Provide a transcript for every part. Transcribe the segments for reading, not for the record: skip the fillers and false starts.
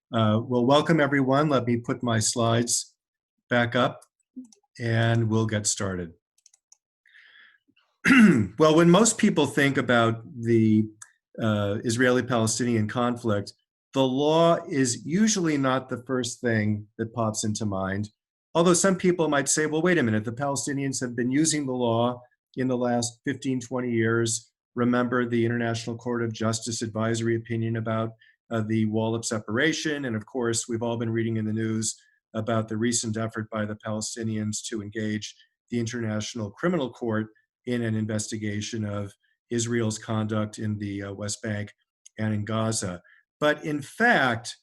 Well, welcome everyone. Let me put my slides back up and we'll get started. Well, when most people think about the Israeli-Palestinian conflict, the law is usually not the first thing that pops into mind. Although some people might say, well, wait a minute, the Palestinians have been using the law in the last 15, 20 years. Remember the International Court of Justice advisory opinion about the wall of separation. And of course, we've all been reading in the news about the recent effort by the Palestinians to engage the International Criminal Court in an investigation of Israel's conduct in the West Bank and in Gaza. But in fact,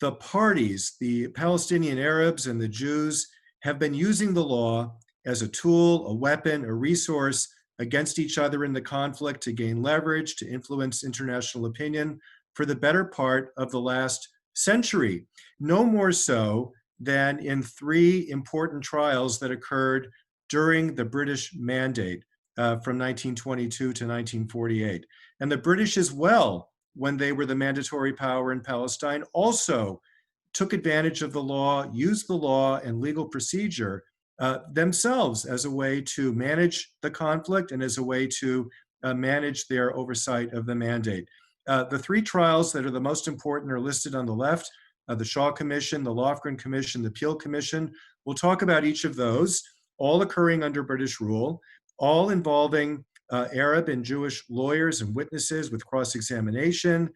the parties, the Palestinian Arabs and the Jews, have been using the law as a tool, a weapon, a resource against each other in the conflict to gain leverage, to influence international opinion for the better part of the last century. No more so than in three important trials that occurred during the British Mandate from 1922 to 1948. And the British as well, when they were the mandatory power in Palestine, also took advantage of the law, used the law and legal procedure themselves as a way to manage the conflict and as a way to manage their oversight of the mandate. The three trials that are the most important are listed on the left: the Shaw Commission, the Lofgren Commission, the Peel Commission. We'll talk about each of those, all occurring under British rule, all involving Arab and Jewish lawyers and witnesses with cross-examination,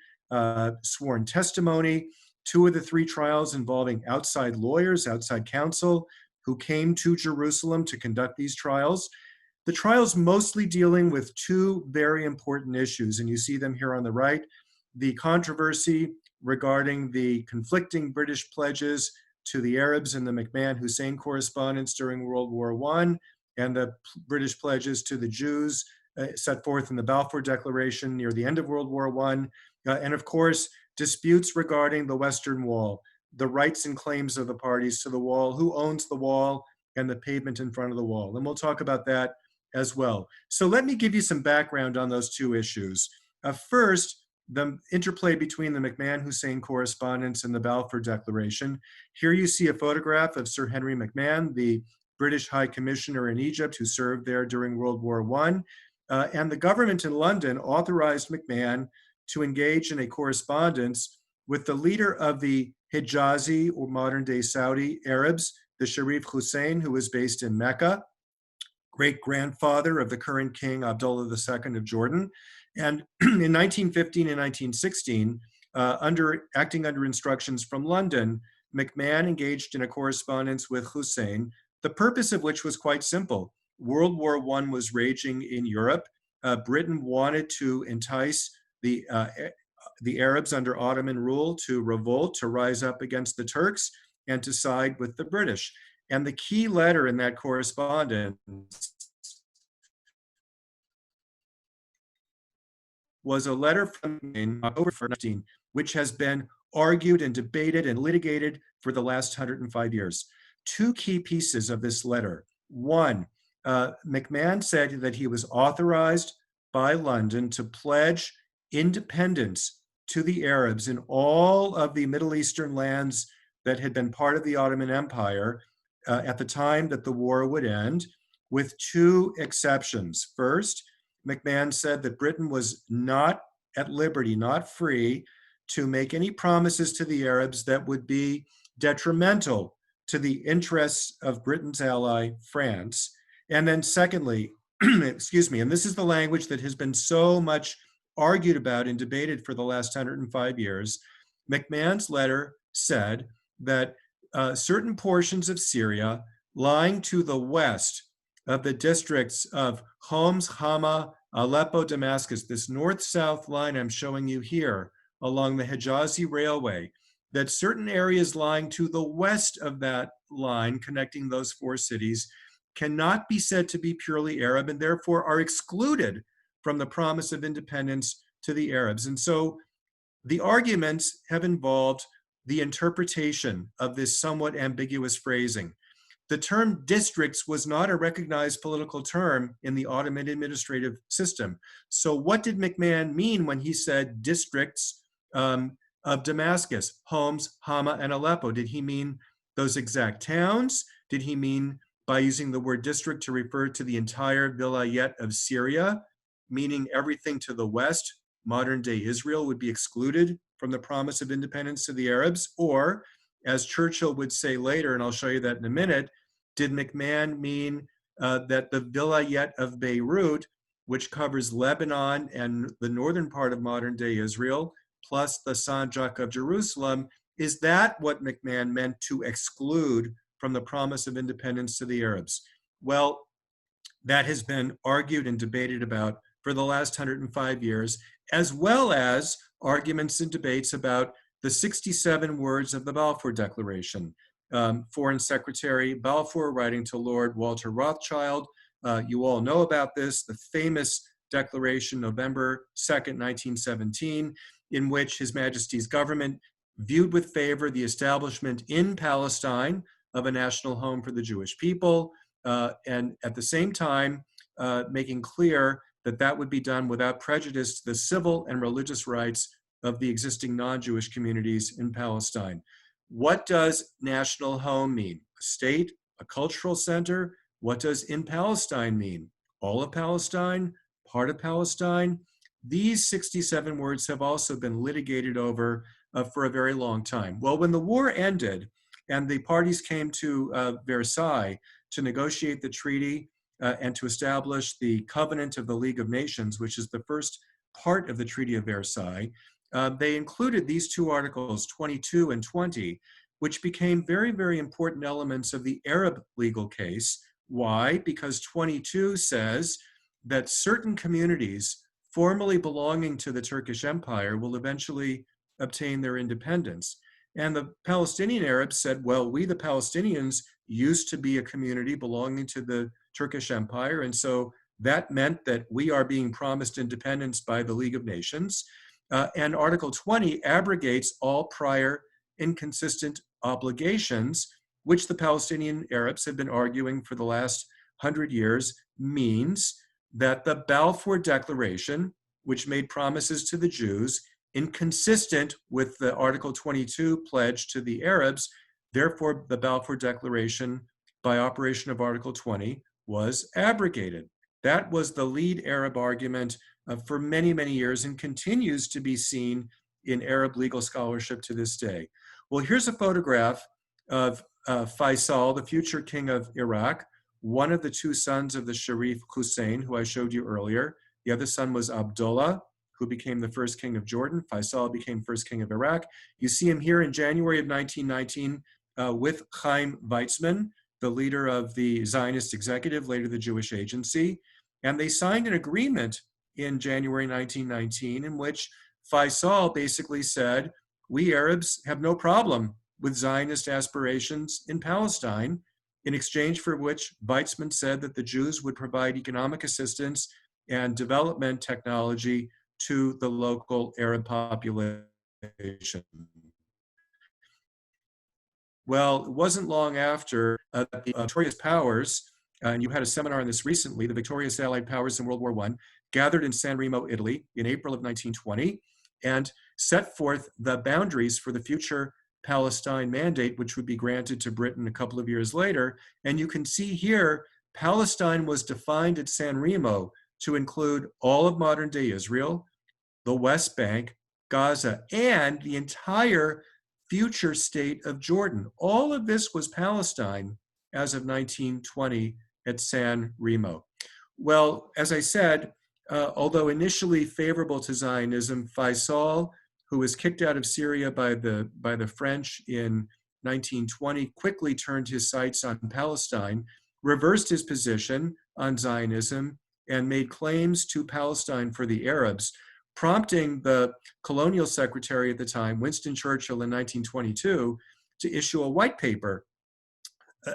sworn testimony. Two of the three trials involving outside lawyers, outside counsel, who came to Jerusalem to conduct these trials. The trials mostly dealing with two very important issues, and you see them here on the right: the controversy regarding the conflicting British pledges to the Arabs in the McMahon-Hussein correspondence during World War I, and the British pledges to the Jews set forth in the Balfour Declaration near the end of World War I, and of course, disputes regarding the Western Wall, the rights and claims of the parties to the wall, who owns the wall, and the pavement in front of the wall. And we'll talk about that as well. So let me give you some background on those two issues. First, the interplay between the McMahon-Hussein correspondence and the Balfour Declaration. Here you see a photograph of Sir Henry McMahon, the British High Commissioner in Egypt who served there during World War I. And the government in London authorized McMahon to engage in a correspondence with the leader of the Hijazi, or modern-day Saudi Arabs, the Sharif Hussein, who was based in Mecca, great-grandfather of the current King Abdullah II of Jordan. And in 1915 and 1916, acting under instructions from London, McMahon engaged in a correspondence with Hussein, the purpose of which was quite simple. World War I was raging in Europe. Britain wanted to entice the Arabs under Ottoman rule to revolt, to rise up against the Turks, and to side with the British. And the key letter in that correspondence was a letter from October 19, which has been argued and debated and litigated for the last 105 years. Two key pieces of this letter. One, McMahon said that he was authorized by London to pledge independence to the Arabs in all of the Middle Eastern lands that had been part of the Ottoman Empire at the time that the war would end, with two exceptions. First, McMahon said that Britain was not at liberty, not free, to make any promises to the Arabs that would be detrimental to the interests of Britain's ally, France. And then secondly, excuse me, and this is the language that has been so much argued about and debated for the last 105 years, McMahon's letter said that certain portions of Syria lying to the west of the districts of Homs, Hama, Aleppo, Damascus, this north-south line I'm showing you here along the Hijazi Railway, that certain areas lying to the west of that line connecting those four cities cannot be said to be purely Arab and therefore are excluded from the promise of independence to the Arabs. And so the arguments have involved the interpretation of this somewhat ambiguous phrasing. The term districts was not a recognized political term in the Ottoman administrative system. So what did McMahon mean when he said districts of Damascus, Homs, Hama, and Aleppo. Did he mean those exact towns? Did he mean by using the word district to refer to the entire vilayet of Syria, meaning everything to the west, modern-day Israel, would be excluded from the promise of independence to the Arabs? Or, as Churchill would say later, and I'll show you that in a minute, did McMahon mean that the vilayet of Beirut, which covers Lebanon and the northern part of modern-day Israel, plus the Sanjak of Jerusalem, is that what McMahon meant to exclude from the promise of independence to the Arabs? Well, that has been argued and debated about for the last 105 years, as well as arguments and debates about the 67 words of the Balfour Declaration. Foreign Secretary Balfour, writing to Lord Walter Rothschild, you all know about this, the famous declaration, November 2nd, 1917, in which His Majesty's government viewed with favor the establishment in Palestine of a national home for the Jewish people, and at the same time making clear that that would be done without prejudice to the civil and religious rights of the existing non-Jewish communities in Palestine. What does national home mean? A state, a cultural center? What does in Palestine mean? All of Palestine? Part of Palestine? These 67 words have also been litigated over for a very long time. Well, when the war ended and the parties came to Versailles to negotiate the treaty and to establish the Covenant of the League of Nations, which is the first part of the Treaty of Versailles, they included these two articles, 22 and 20, which became very, very important elements of the Arab legal case. Why? Because 22 says that certain communities formerly belonging to the Turkish Empire will eventually obtain their independence. And the Palestinian Arabs said, well, we, the Palestinians, used to be a community belonging to the Turkish Empire, and so that meant that we are being promised independence by the League of Nations. And Article 20 abrogates all prior inconsistent obligations, which the Palestinian Arabs have been arguing for the last 100 years, means that the Balfour Declaration, which made promises to the Jews, inconsistent with the Article 22 pledge to the Arabs, therefore the Balfour Declaration, by operation of Article 20, was abrogated. That was the lead Arab argument for many, many years and continues to be seen in Arab legal scholarship to this day. Well, here's a photograph of Faisal, the future king of Iraq, one of the two sons of the Sharif Hussein, who I showed you earlier. The other son was Abdullah, who became the first king of Jordan. Faisal became first king of Iraq. You see him here in January of 1919 with Chaim Weizmann, the leader of the Zionist executive, later the Jewish Agency. And they signed an agreement in January 1919 in which Faisal basically said, we Arabs have no problem with Zionist aspirations in Palestine, in exchange for which Weizmann said that the Jews would provide economic assistance and development technology to the local Arab population. Well, it wasn't long after the victorious powers, and you had a seminar on this recently, the victorious Allied powers in World War I, gathered in San Remo, Italy in April of 1920, and set forth the boundaries for the future Palestine mandate, which would be granted to Britain a couple of years later. And you can see here, Palestine was defined at San Remo to include all of modern-day Israel, the West Bank, Gaza, and the entire future state of Jordan. All of this was Palestine as of 1920 at San Remo. Well, as I said, although initially favorable to Zionism, Faisal, who was kicked out of Syria by the French in 1920, quickly turned his sights on Palestine, reversed his position on Zionism, and made claims to Palestine for the Arabs, prompting the colonial secretary at the time, Winston Churchill, in 1922, to issue a white paper,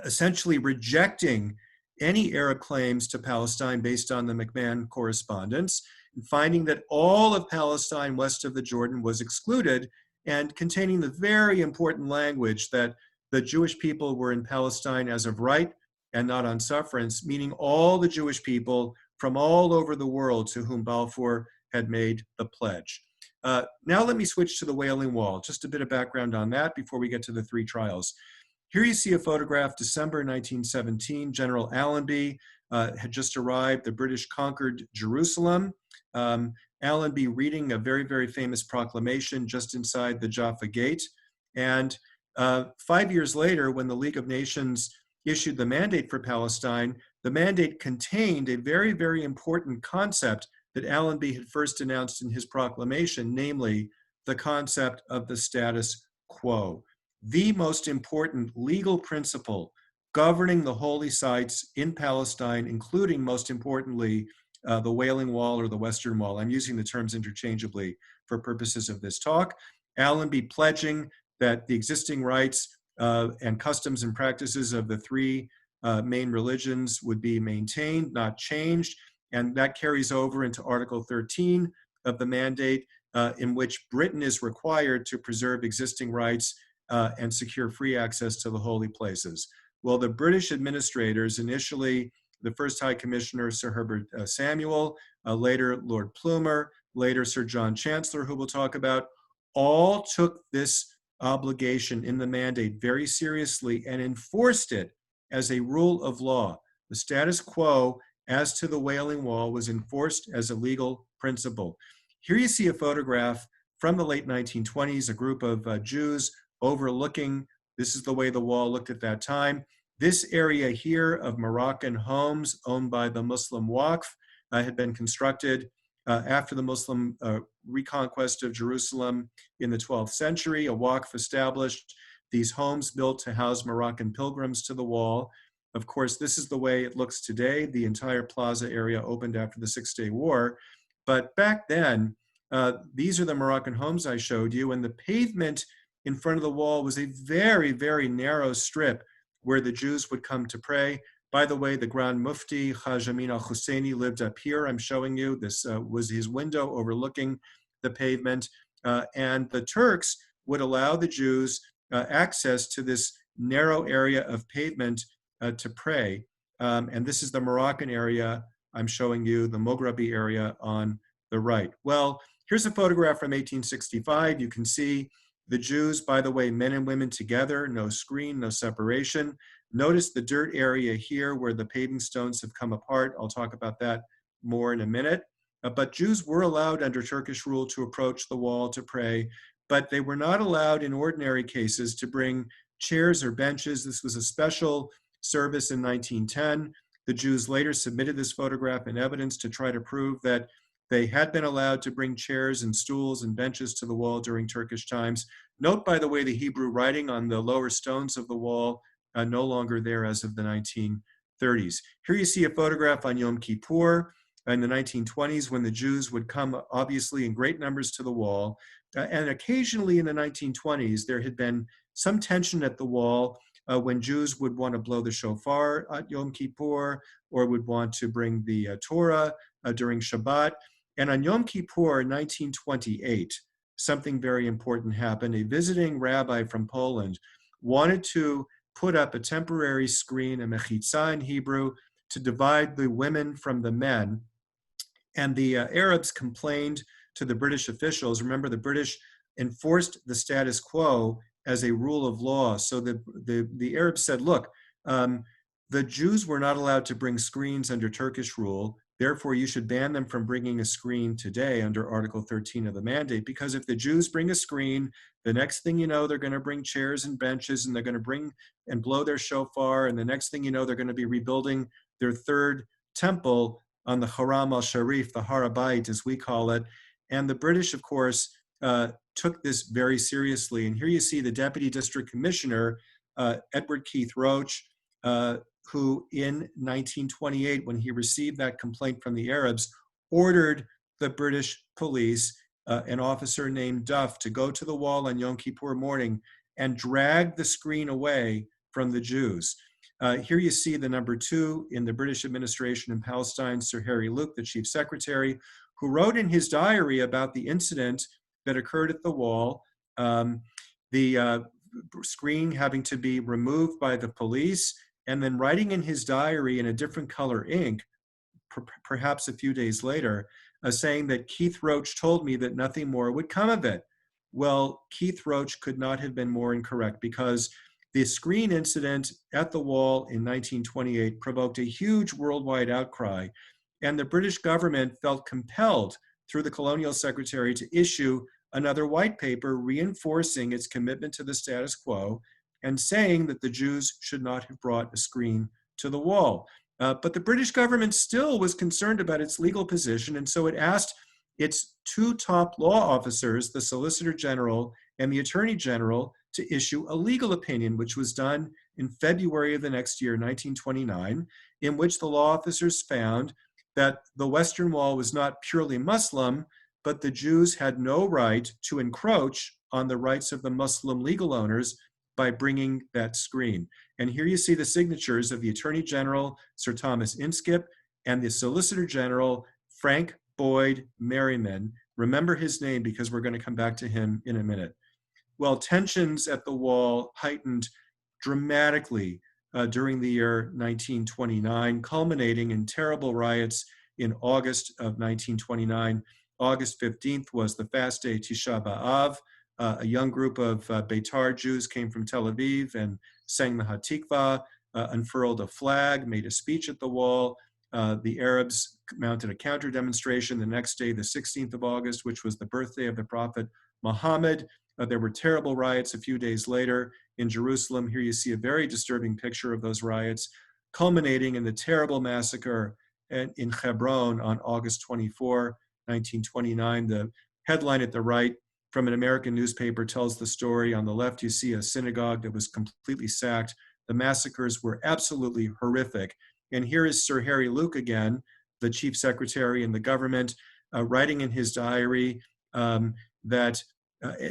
essentially rejecting any Arab claims to Palestine based on the McMahon correspondence, and finding that all of Palestine west of the Jordan was excluded, and containing the very important language that the Jewish people were in Palestine as of right and not on sufferance, meaning all the Jewish people from all over the world to whom Balfour had made the pledge. Now let me switch to the Wailing Wall. Just a bit of background on that before we get to the three trials. Here you see a photograph, December 1917. General Allenby had just arrived. The British conquered Jerusalem. Allenby reading a very, very famous proclamation just inside the Jaffa Gate. And 5 years later, when the League of Nations issued the mandate for Palestine, the mandate contained a very, very important concept that Allenby had first announced in his proclamation, namely the concept of the status quo, the most important legal principle governing the holy sites in Palestine, including, most importantly, the Wailing Wall or the Western Wall. I'm using the terms interchangeably for purposes of this talk. Allenby pledging that the existing rights and customs and practices of the three main religions would be maintained, not changed. And that carries over into Article 13 of the mandate, in which Britain is required to preserve existing rights and secure free access to the holy places. Well, the British administrators, initially the first High Commissioner, Sir Herbert Samuel, later Lord Plumer, later Sir John Chancellor, who we'll talk about, all took this obligation in the mandate very seriously and enforced it as a rule of law. The status quo as to the Wailing Wall was enforced as a legal principle. Here you see a photograph from the late 1920s, a group of Jews overlooking, this is the way the wall looked at that time. This area here of Moroccan homes owned by the Muslim Waqf had been constructed after the Muslim reconquest of Jerusalem in the 12th century. A Waqf established these homes built to house Moroccan pilgrims to the wall. Of course, this is the way it looks today. The entire plaza area opened after the Six-Day War. But back then, these are the Moroccan homes I showed you, and the pavement in front of the wall was a very, very narrow strip where the Jews would come to pray. By the way, the Grand Mufti, Haj Amin al-Husseini, lived up here. I'm showing you. This was his window overlooking the pavement. And the Turks would allow the Jews access to this narrow area of pavement to pray. And this is the Moroccan area. I'm showing you the Moghrabi area on the right. Well, here's a photograph from 1865. You can see the Jews, by the way, men and women together, no screen, no separation. Notice the dirt area here where the paving stones have come apart. I'll talk about that more in a minute. But Jews were allowed under Turkish rule to approach the wall to pray, but they were not allowed in ordinary cases to bring chairs or benches. This was a special service in 1910. The Jews later submitted this photograph in evidence to try to prove that they had been allowed to bring chairs and stools and benches to the wall during Turkish times. Note, by the way, the Hebrew writing on the lower stones of the wall, no longer there as of the 1930s. Here you see a photograph on Yom Kippur in the 1920s when the Jews would come, obviously, in great numbers to the wall. And occasionally in the 1920s, there had been some tension at the wall when Jews would want to blow the shofar at Yom Kippur or would want to bring the Torah during Shabbat. And on Yom Kippur, 1928, something very important happened. A visiting rabbi from Poland wanted to put up a temporary screen, a mechitza in Hebrew, to divide the women from the men. And the Arabs complained to the British officials. Remember, the British enforced the status quo as a rule of law. So the Arabs said, look, the Jews were not allowed to bring screens under Turkish rule. Therefore, you should ban them from bringing a screen today under Article 13 of the mandate, because if the Jews bring a screen, the next thing you know, they're going to bring chairs and benches, and they're going to bring and blow their shofar, and the next thing you know, they're going to be rebuilding their third temple on the Haram al-Sharif, the Har HaBayit, as we call it. And the British, of course, took this very seriously. And here you see the Deputy District Commissioner, Edward Keith Roach, who in 1928, when he received that complaint from the Arabs, ordered the British police, an officer named Duff, to go to the wall on Yom Kippur morning and drag the screen away from the Jews. Here you see the number 2 in the British administration in Palestine, Sir Harry Luke, the chief secretary, who wrote in his diary about the incident that occurred at the wall, the screen having to be removed by the police, and then writing in his diary in a different color ink, perhaps a few days later, saying that Keith Roach told me that nothing more would come of it. Well, Keith Roach could not have been more incorrect, because the screen incident at the wall in 1928 provoked a huge worldwide outcry, and the British government felt compelled through the colonial secretary to issue another white paper reinforcing its commitment to the status quo and saying that the Jews should not have brought a screen to the wall. But the British government still was concerned about its legal position, and so it asked its two top law officers, the Solicitor General and the Attorney General, to issue a legal opinion, which was done in February of the next year, 1929, in which the law officers found that the Western Wall was not purely Muslim, but the Jews had no right to encroach on the rights of the Muslim legal owners by bringing that screen. And here you see the signatures of the Attorney General, Sir Thomas Inskip, and the Solicitor General, Frank Boyd Merriman. Remember his name because we're going to come back to him in a minute. Well, tensions at the wall heightened dramatically during the year 1929, culminating in terrible riots in August of 1929. August 15th was the fast day Tisha B'Av. A young group of Beitar Jews came from Tel Aviv and sang the Hatikvah, unfurled a flag, made a speech at the wall. The Arabs mounted a counter demonstration the next day, the 16th of August, which was the birthday of the Prophet Muhammad. There were terrible riots a few days later in Jerusalem. Here you see a very disturbing picture of those riots, culminating in the terrible massacre in Hebron on August 24, 1929. The headline at the right from an American newspaper tells the story. On the left, you see a synagogue that was completely sacked. The massacres were absolutely horrific. And here is Sir Harry Luke again, the chief secretary in the government, writing in his diary that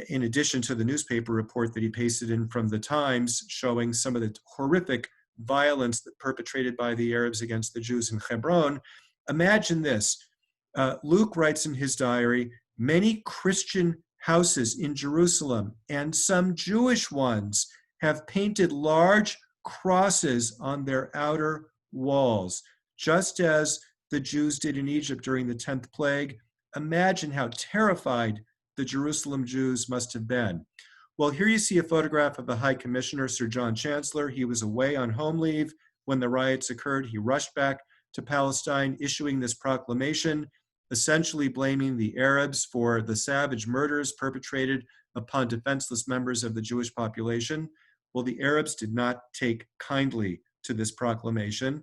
in addition to the newspaper report that he pasted in from the Times showing some of the horrific violence that perpetrated by the Arabs against the Jews in Hebron, imagine this. Luke writes in his diary, many Christian houses in Jerusalem and some Jewish ones have painted large crosses on their outer walls, just as the Jews did in Egypt during the 10th plague. Imagine how terrified the Jerusalem Jews must have been. Well, here you see a photograph of the High Commissioner, Sir John Chancellor. He was away on home leave when the riots occurred. He rushed back to Palestine, issuing this proclamation, essentially blaming the Arabs for the savage murders perpetrated upon defenseless members of the Jewish population. Well, the Arabs did not take kindly to this proclamation.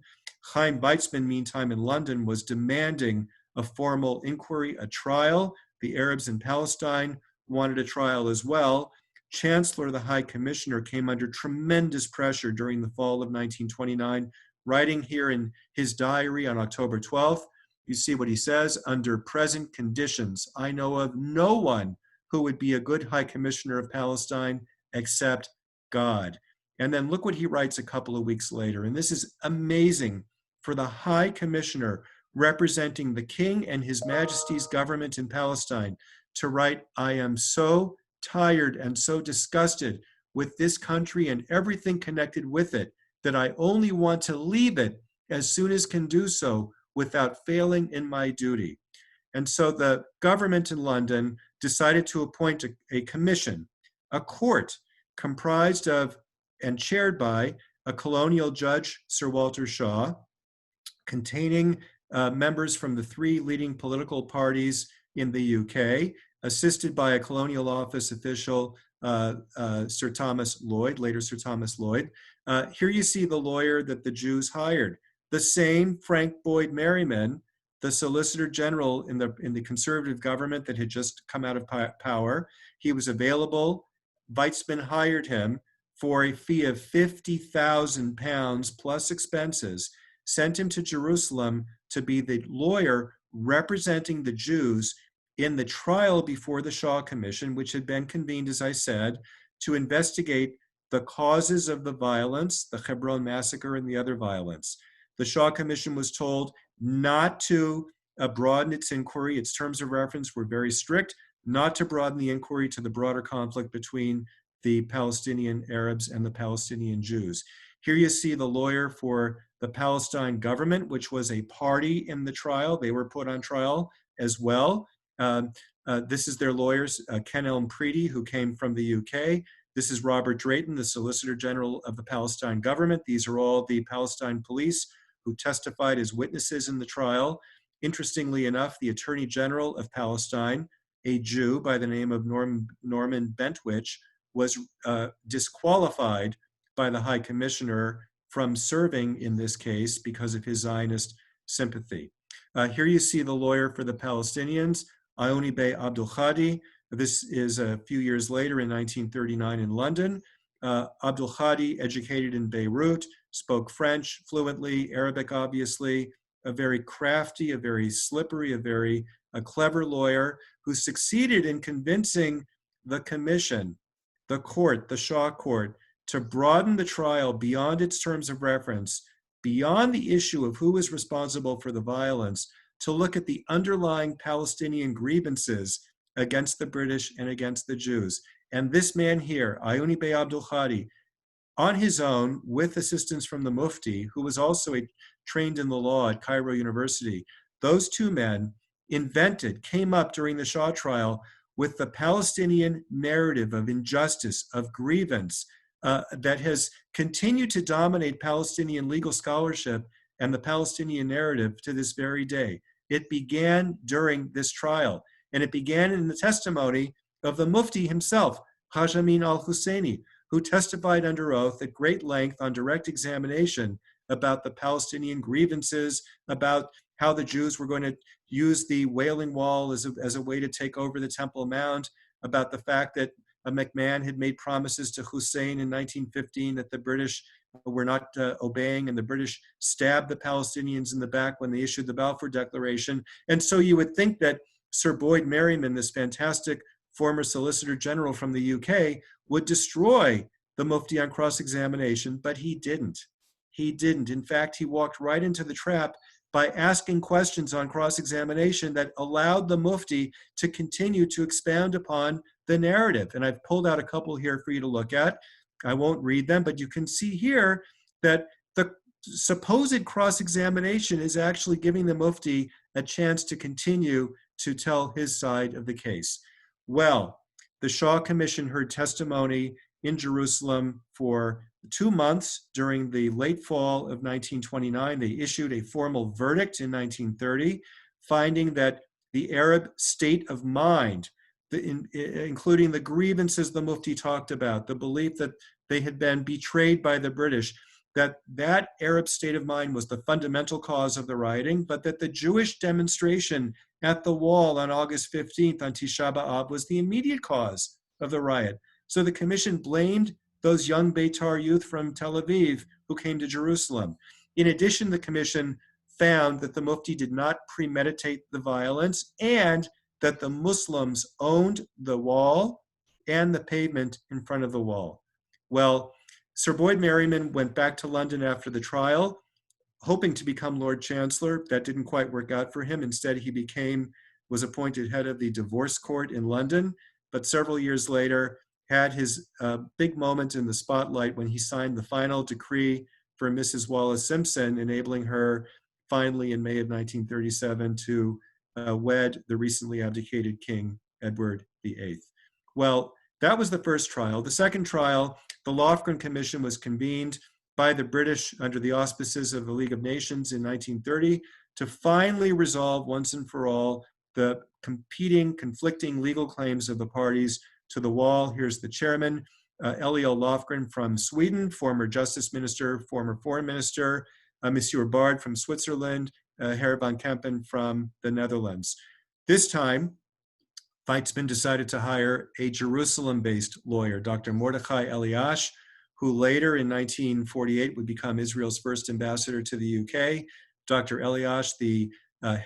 Chaim Weizmann, meantime, in London, was demanding a formal inquiry, a trial. The Arabs in Palestine wanted a trial as well. Chancellor, the High Commissioner, came under tremendous pressure during the fall of 1929, writing here in his diary on October 12th. You see what he says, under present conditions, I know of no one who would be a good High Commissioner of Palestine except God. And then look what he writes a couple of weeks later. And this is amazing for the High Commissioner representing the King and His Majesty's government in Palestine to write, I am so tired and so disgusted with this country and everything connected with it that I only want to leave it as soon as can do so without failing in my duty. And so the government in London decided to appoint a commission, a court comprised of and chaired by a colonial judge, Sir Walter Shaw, containing members from the three leading political parties in the UK, assisted by a colonial office official, Sir Thomas Lloyd, later Sir Thomas Lloyd. Here you see the lawyer that the Jews hired. The same Frank Boyd Merriman, the Solicitor General in the conservative government that had just come out of power. He was available. Weizmann hired him for a fee of £50,000 plus expenses, sent him to Jerusalem to be the lawyer representing the Jews in the trial before the Shaw Commission, which had been convened, as I said, to investigate the causes of the violence, the Hebron massacre and the other violence. The Shaw Commission was told not to broaden its inquiry. Its terms of reference were very strict, not to broaden the inquiry to the broader conflict between the Palestinian Arabs and the Palestinian Jews. Here you see the lawyer for the Palestine government, which was a party in the trial. They were put on trial as well. This is their lawyers, Ken Elmpreedy, who came from the UK. This is Robert Drayton, the Solicitor General of the Palestine government. These are all the Palestine police who testified as witnesses in the trial. Interestingly enough, the Attorney General of Palestine, a Jew by the name of Norman Bentwich, was disqualified by the High Commissioner from serving in this case because of his Zionist sympathy. Here you see the lawyer for the Palestinians, Ioni Bey Abdul Khadi. This is a few years later in 1939 in London. Abdul Khadi, educated in Beirut, spoke French fluently, Arabic obviously, a very crafty, a very slippery, a clever lawyer who succeeded in convincing the commission, the court, the Shah court, to broaden the trial beyond its terms of reference, beyond the issue of who was responsible for the violence, to look at the underlying Palestinian grievances against the British and against the Jews. And this man here, Ioni Bey Abdul Khadi, on his own, with assistance from the Mufti, who was also trained in the law at Cairo University, those two men came up during the Shah trial with the Palestinian narrative of injustice, of grievance, that has continued to dominate Palestinian legal scholarship and the Palestinian narrative to this very day. It began during this trial, and it began in the testimony of the Mufti himself, Haj Amin al-Husseini, who testified under oath at great length on direct examination about the Palestinian grievances, about how the Jews were going to use the Wailing Wall as a way to take over the Temple Mount, about the fact that McMahon had made promises to Hussein in 1915 that the British were not obeying, and the British stabbed the Palestinians in the back when they issued the Balfour Declaration. And so you would think that Sir Boyd Merriman, this fantastic former Solicitor General from the UK, would destroy the Mufti on cross-examination, but he didn't. He didn't. In fact, he walked right into the trap by asking questions on cross-examination that allowed the Mufti to continue to expound upon the narrative. And I've pulled out a couple here for you to look at. I won't read them, but you can see here that the supposed cross-examination is actually giving the Mufti a chance to continue to tell his side of the case. Well, the Shah Commission heard testimony in Jerusalem for 2 months during the late fall of 1929. They issued a formal verdict in 1930, finding that the Arab state of mind, including the grievances the Mufti talked about, the belief that they had been betrayed by the British, that Arab state of mind was the fundamental cause of the rioting, but that the Jewish demonstration at the wall on August 15th on Tisha B'Av was the immediate cause of the riot. So the commission blamed those young Beitar youth from Tel Aviv who came to Jerusalem. In addition, the commission found that the Mufti did not premeditate the violence and that the Muslims owned the wall and the pavement in front of the wall. Well, Sir Boyd Merriman went back to London after the trial, hoping to become Lord Chancellor. That didn't quite work out for him. Instead, he was appointed head of the divorce court in London, but several years later had his big moment in the spotlight when he signed the final decree for Mrs. Wallace Simpson, enabling her finally in May of 1937 to wed the recently abdicated King Edward VIII. Well, that was the first trial. The second trial, the Lofgren Commission, was convened by the British under the auspices of the League of Nations in 1930 to finally resolve once and for all the conflicting legal claims of the parties to the wall. Here's the chairman, Elio Lofgren from Sweden, former justice minister, former foreign minister, Monsieur Bard from Switzerland, Herr van Kempen from the Netherlands. This time, Weizmann decided to hire a Jerusalem-based lawyer, Dr. Mordechai Eliash, who later in 1948 would become Israel's first ambassador to the UK. Dr. Eliash, the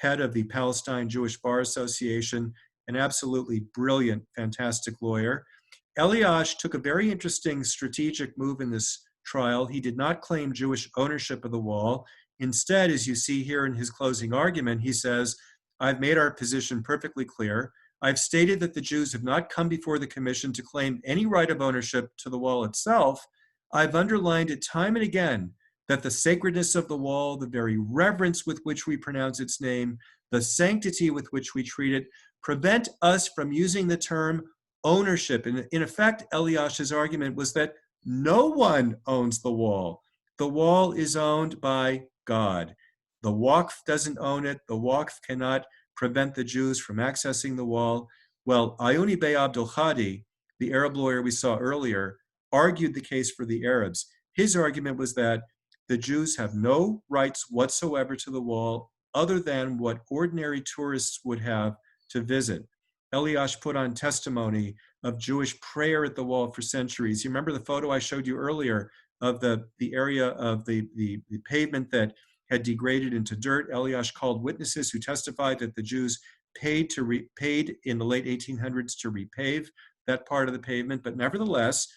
head of the Palestine Jewish Bar Association, an absolutely brilliant, fantastic lawyer. Eliash took a very interesting strategic move in this trial. He did not claim Jewish ownership of the wall. Instead, as you see here in his closing argument, he says, "I've made our position perfectly clear. I've stated that the Jews have not come before the commission to claim any right of ownership to the wall itself. I've underlined it time and again that the sacredness of the wall, the very reverence with which we pronounce its name, the sanctity with which we treat it, prevent us from using the term ownership. And in effect, Eliash's argument was that no one owns the wall. The wall is owned by God. The Waqf doesn't own it. The Waqf cannot prevent the Jews from accessing the wall. Well, Ayuni Bey Abdul Hadi, the Arab lawyer we saw earlier, argued the case for the Arabs. His argument was that the Jews have no rights whatsoever to the wall other than what ordinary tourists would have to visit. Eliash put on testimony of Jewish prayer at the wall for centuries. You remember the photo I showed you earlier of the area of the pavement that had degraded into dirt. Eliash called witnesses who testified that the Jews paid in the late 1800s to repave that part of the pavement. But nevertheless,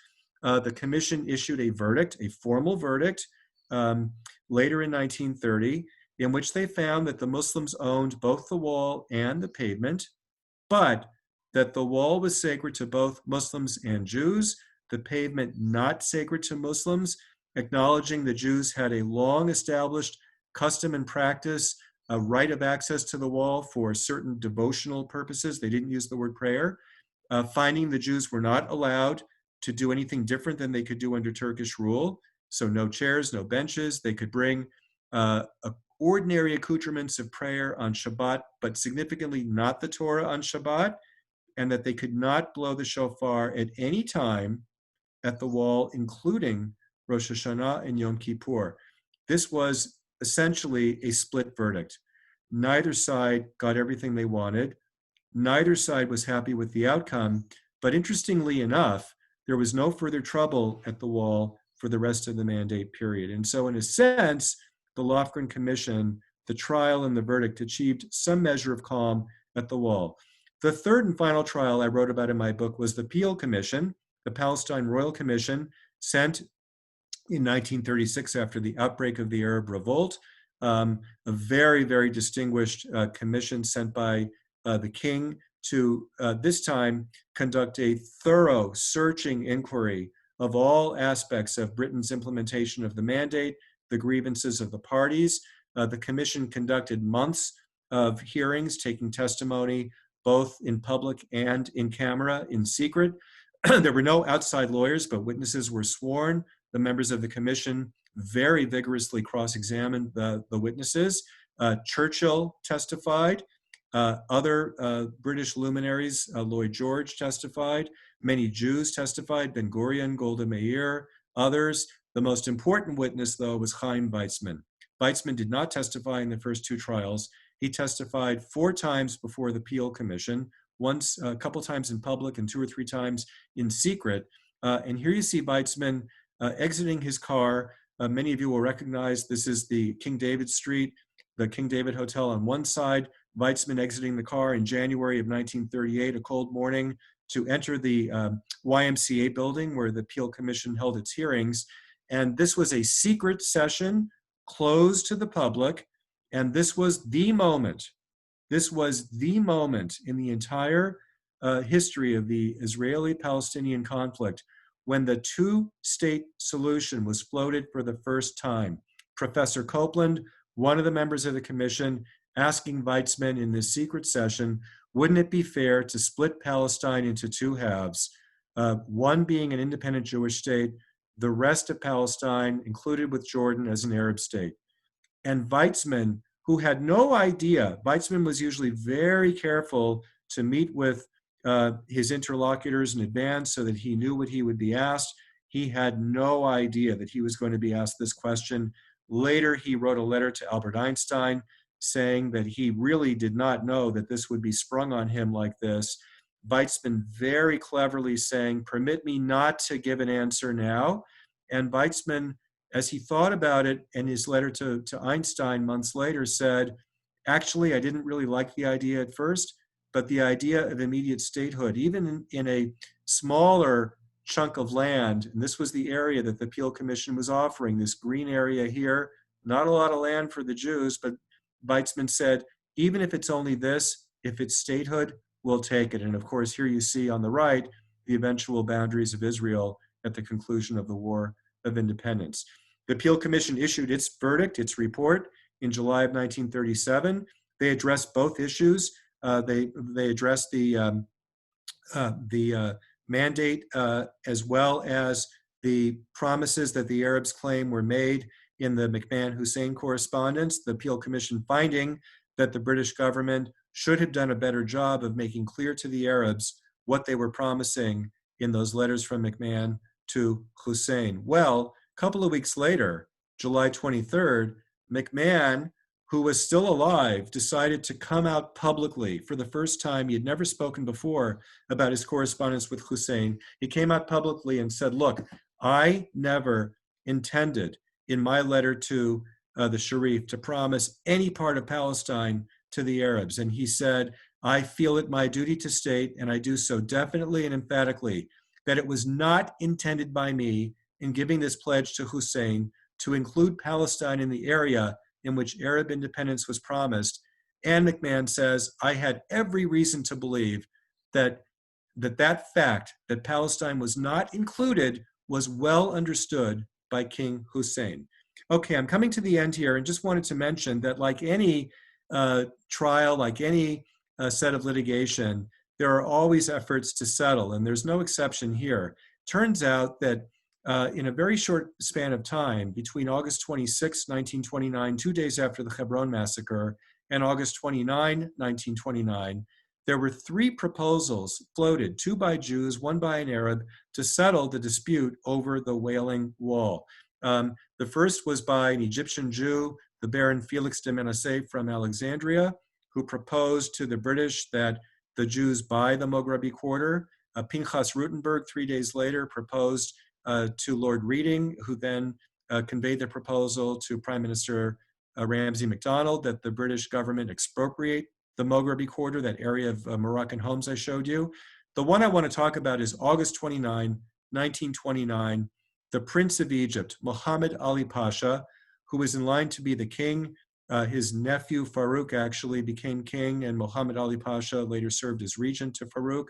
the commission issued a verdict, a formal verdict, later in 1930, in which they found that the Muslims owned both the wall and the pavement, but that the wall was sacred to both Muslims and Jews, the pavement not sacred to Muslims, acknowledging the Jews had a long established custom and practice, a right of access to the wall for certain devotional purposes. They didn't use the word prayer. Finding the Jews were not allowed to do anything different than they could do under Turkish rule. So no chairs, no benches. They could bring ordinary accoutrements of prayer on Shabbat, but significantly not the Torah on Shabbat, and that they could not blow the shofar at any time at the wall, including Rosh Hashanah and Yom Kippur. This was essentially a split verdict. Neither side got everything they wanted. Neither side was happy with the outcome, but interestingly enough, there was no further trouble at the wall for the rest of the mandate period. And so in a sense, the Lofgren Commission, the trial and the verdict achieved some measure of calm at the wall. The third and final trial I wrote about in my book was the Peel Commission, the Palestine Royal Commission, sent in 1936 after the outbreak of the Arab Revolt, a very, very distinguished commission sent by the king to this time conduct a thorough searching inquiry of all aspects of Britain's implementation of the mandate, the grievances of the parties. The commission conducted months of hearings, taking testimony both in public and in camera, in secret. There were no outside lawyers, but witnesses were sworn. The members of the commission very vigorously cross-examined the witnesses. Churchill testified. Other British luminaries, Lloyd George testified. Many Jews testified, Ben Gurion, Golda Meir, others. The most important witness, though, was Chaim Weizmann. Weizmann did not testify in the first two trials. He testified 4 times before the Peel Commission, once a couple times in public and 2 or 3 times in secret. And here you see Weizmann exiting his car. Many of you will recognize this is the King David Street, the King David Hotel on one side. Weizmann exiting the car in January of 1938, a cold morning, to enter the YMCA building where the Peel Commission held its hearings. And this was a secret session, closed to the public. And this was the moment. This was the moment in the entire history of the Israeli-Palestinian conflict when the two-state solution was floated for the first time. Professor Copeland, one of the members of the commission, asking Weizmann in this secret session, wouldn't it be fair to split Palestine into 2 halves, one being an independent Jewish state, the rest of Palestine included with Jordan as an Arab state? And Weizmann, who had no idea, Weizmann was usually very careful to meet with his interlocutors in advance so that he knew what he would be asked. He had no idea that he was going to be asked this question. Later, he wrote a letter to Albert Einstein saying that he really did not know that this would be sprung on him like this. Weizmann very cleverly saying, permit me not to give an answer now. And Weizmann, as he thought about it in his letter to Einstein months later, said, actually, I didn't really like the idea at first, but the idea of immediate statehood, even in a smaller chunk of land, and this was the area that the Peel Commission was offering, this green area here, not a lot of land for the Jews, but Weizmann said, even if it's only this, if it's statehood, we'll take it. And of course, here you see on the right, the eventual boundaries of Israel at the conclusion of the War of Independence. The Peel Commission issued its verdict, its report, in July of 1937. They addressed both issues. They addressed the mandate as well as the promises that the Arabs claim were made in the McMahon-Hussein correspondence, the Peel Commission finding that the British government should have done a better job of making clear to the Arabs what they were promising in those letters from McMahon to Hussein. Well, a couple of weeks later, July 23rd, McMahon, who was still alive, decided to come out publicly for the first time. He had never spoken before about his correspondence with Hussein. He came out publicly and said, look, I never intended in my letter to the Sharif to promise any part of Palestine to the Arabs. And he said, I feel it my duty to state, and I do so definitely and emphatically, that it was not intended by me in giving this pledge to Hussein to include Palestine in the area in which Arab independence was promised. And McMahon says, I had every reason to believe that that fact that Palestine was not included was well understood by King Hussein. Okay, I'm coming to the end here and just wanted to mention that like any trial, like any set of litigation, there are always efforts to settle, and there's no exception here. Turns out that in a very short span of time, between August 26, 1929, 2 days after the Hebron massacre, and August 29, 1929, there were 3 proposals floated, 2 by Jews, 1 by an Arab, to settle the dispute over the Wailing Wall. The first was by an Egyptian Jew, the Baron Felix de Menasseh from Alexandria, who proposed to the British that the Jews buy the Mograbi Quarter. Pinchas Rutenberg, 3 days later, proposed to Lord Reading, who then conveyed the proposal to Prime Minister Ramsay MacDonald that the British government expropriate the Mograbi Quarter, that area of Moroccan homes I showed you. The one I want to talk about is August 29, 1929, the Prince of Egypt, Muhammad Ali Pasha, who was in line to be the king. His nephew Farouk actually became king, and Muhammad Ali Pasha later served as regent to Farouk.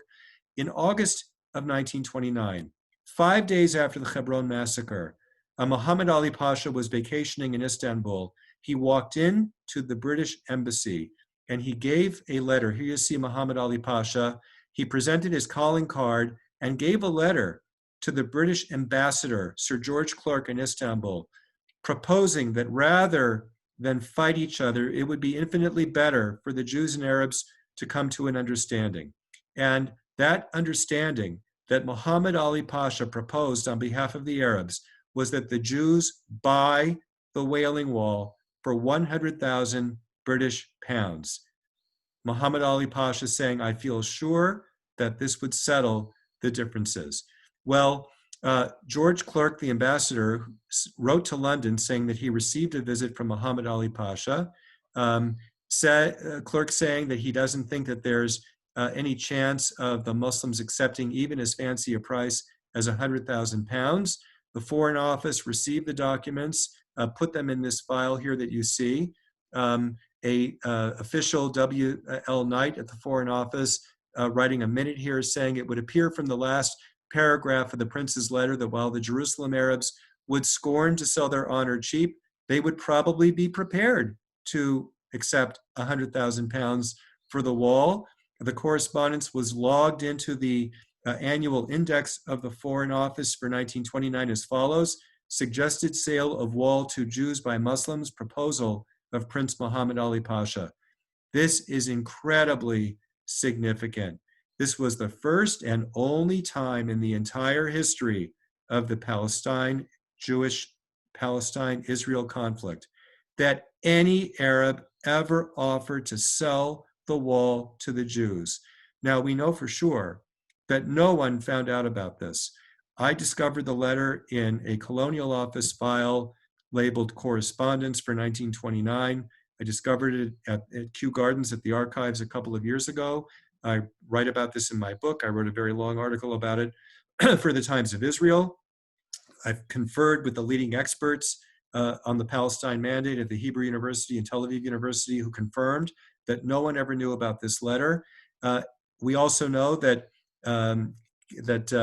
In August of 1929, 5 days after the Hebron massacre, Muhammad Ali Pasha was vacationing in Istanbul. He walked in to the British embassy and he gave a letter. Here you see Muhammad Ali Pasha. He presented his calling card and gave a letter to the British ambassador, Sir George Clark in Istanbul, proposing that rather than fight each other, it would be infinitely better for the Jews and Arabs to come to an understanding. And that understanding that Muhammad Ali Pasha proposed on behalf of the Arabs was that the Jews buy the Wailing Wall for 100,000 British pounds. Muhammad Ali Pasha saying, I feel sure that this would settle the differences. Well, George Clark, the ambassador, wrote to London saying that he received a visit from Muhammad Ali Pasha. Clark saying that he doesn't think that there's any chance of the Muslims accepting even as fancy a price as 100,000 pounds. The Foreign Office received the documents, put them in this file here that you see. Official W.L. Knight at the Foreign Office writing a minute here saying it would appear from the last paragraph of the prince's letter that while the Jerusalem Arabs would scorn to sell their honor cheap, they would probably be prepared to accept 100,000 pounds for the wall. The correspondence was logged into the annual index of the Foreign Office for 1929 as follows: suggested sale of wall to Jews by Muslims, proposal of Prince Muhammad Ali Pasha. This is incredibly significant. This was the first and only time in the entire history of the Palestine-Israel conflict that any Arab ever offered to sell the wall to the Jews. Now, we know for sure that no one found out about this. I discovered the letter in a Colonial Office file labeled Correspondence for 1929. I discovered it at Kew Gardens at the archives a couple of years ago. I write about this in my book. I wrote a very long article about it for the Times of Israel. I've conferred with the leading experts on the Palestine Mandate at the Hebrew University and Tel Aviv University who confirmed that no one ever knew about this letter. We also know that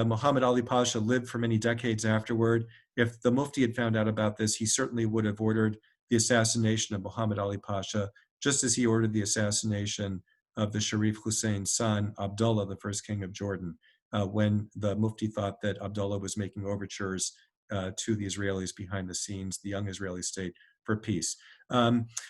Muhammad Ali Pasha lived for many decades afterward. If the Mufti had found out about this, he certainly would have ordered the assassination of Muhammad Ali Pasha. just as he ordered the assassination of the Sharif Hussein's son, Abdullah, the first king of Jordan, when the Mufti thought that Abdullah was making overtures to the Israelis behind the scenes, the young Israeli state, for peace.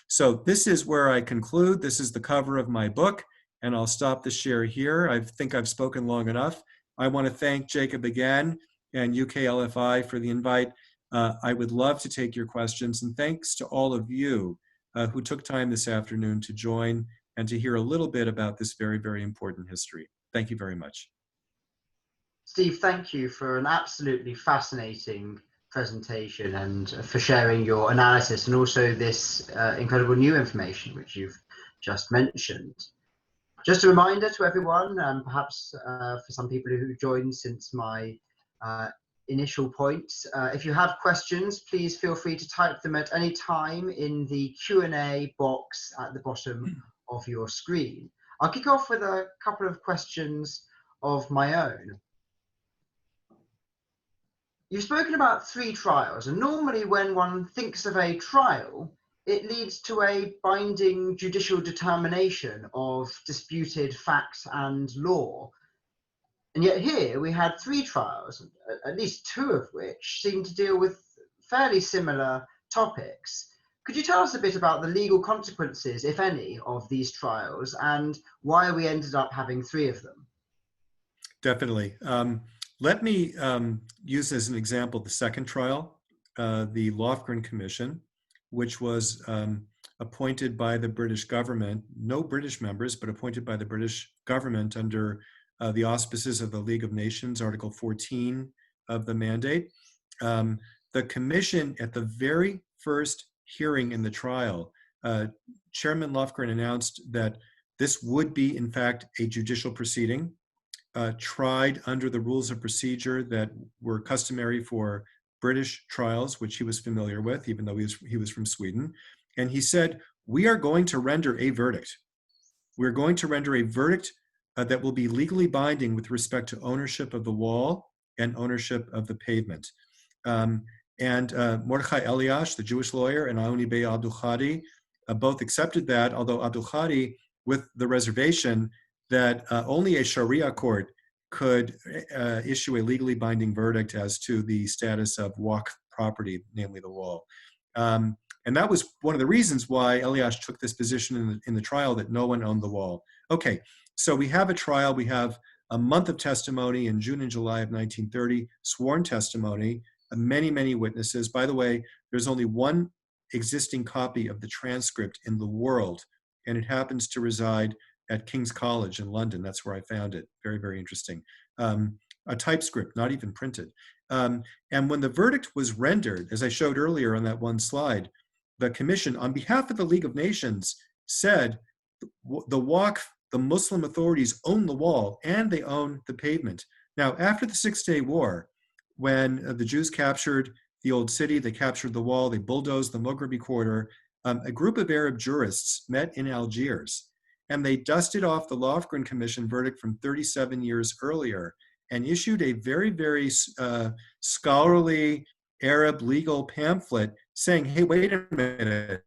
So this is where I conclude. This is the cover of my book, and I'll stop the share here. I think I've spoken long enough. I want to thank Jacob again and UKLFI for the invite. I would love to take your questions, and thanks to all of you who took time this afternoon to join and to hear a little bit about this very, very important history. Thank you very much. Steve, thank you for an absolutely fascinating presentation and for sharing your analysis and also this incredible new information which you've just mentioned. Just a reminder to everyone, and perhaps for some people who joined since my initial points, if you have questions, please feel free to type them at any time in the Q&A box at the bottom of your screen. I'll kick off with a couple of questions of my own. You've spoken about 3 trials, and normally when one thinks of a trial, it leads to a binding judicial determination of disputed facts and law. And yet here we had 3 trials, at least 2 of which seem to deal with fairly similar topics. Could you tell us a bit about the legal consequences, if any, of these trials and why we ended up having 3 of them? Definitely. Let me use as an example the second trial, the Lofgren Commission, which was appointed by the British government, no British members, but appointed by the British government under the auspices of the League of Nations, Article 14 of the mandate. The commission, at the very first hearing in the trial, Chairman Lofgren announced that this would be, in fact, a judicial proceeding, tried under the rules of procedure that were customary for British trials, which he was familiar with, even though he was from Sweden. And he said, we are going to render a verdict. We're going to render a verdict that will be legally binding with respect to ownership of the wall and ownership of the pavement. Mordechai Eliash, the Jewish lawyer, and Aouni Bey Abdul Khadi both accepted that, although Abdul Khadi, with the reservation that only a Sharia court could issue a legally binding verdict as to the status of Waqf property, namely the wall. And that was one of the reasons why Eliash took this position in the trial, that no one owned the wall. Okay, so we have a trial. We have a month of testimony in June and July of 1930, sworn testimony, many, many witnesses. By the way, there's only one existing copy of the transcript in the world, and it happens to reside at King's College in London. That's where I found it. Very, very interesting. A typescript, not even printed. And when the verdict was rendered, as I showed earlier on that one slide, the commission, on behalf of the League of Nations, said the Waqf, the Muslim authorities own the wall and they own the pavement. Now, after the Six-Day War, when the Jews captured the old city, they captured the wall, they bulldozed the Maghrebi quarter, a group of Arab jurists met in Algiers, and they dusted off the Lofgren Commission verdict from 37 years earlier and issued a very, very scholarly Arab legal pamphlet saying, hey, wait a minute.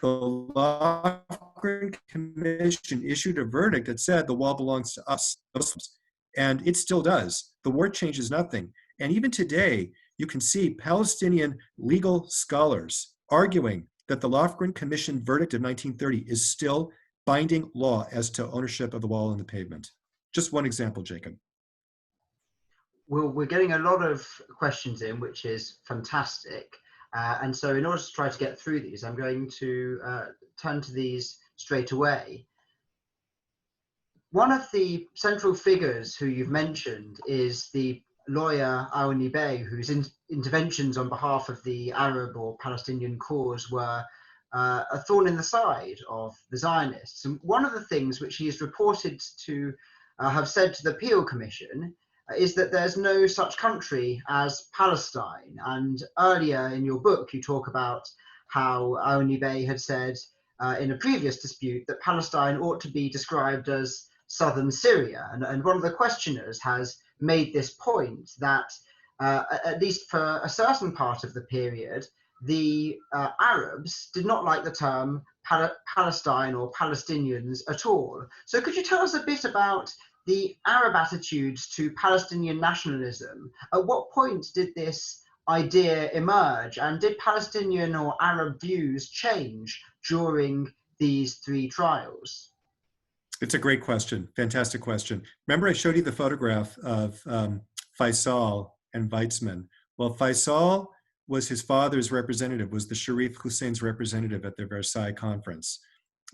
The Lofgren Commission issued a verdict that said the wall belongs to us, Muslims, and it still does. The war changes nothing. And even today, you can see Palestinian legal scholars arguing that the Lofgren Commission verdict of 1930 is still binding law as to ownership of the wall and the pavement. Just one example, Jacob. Well, we're getting a lot of questions in, which is fantastic. And so in order to try to get through these, I'm going to turn to these straight away. One of the central figures who you've mentioned is the lawyer Aouni Bey, whose interventions on behalf of the Arab or Palestinian cause were a thorn in the side of the Zionists. And one of the things which he is reported to have said to the Peel Commission is that there's no such country as Palestine. And earlier in your book, you talk about how Aouni Bey had said in a previous dispute that Palestine ought to be described as southern Syria. And one of the questioners has made this point that at least for a certain part of the period, the Arabs did not like the term Palestine or Palestinians at all. So could you tell us a bit about the Arab attitudes to Palestinian nationalism? At what point did this idea emerge, and did Palestinian or Arab views change during these three trials? It's a great question. Fantastic question. Remember I showed you the photograph of Faisal and Weizmann. Well, Faisal was his father's representative, was the Sharif Hussein's representative at the Versailles conference.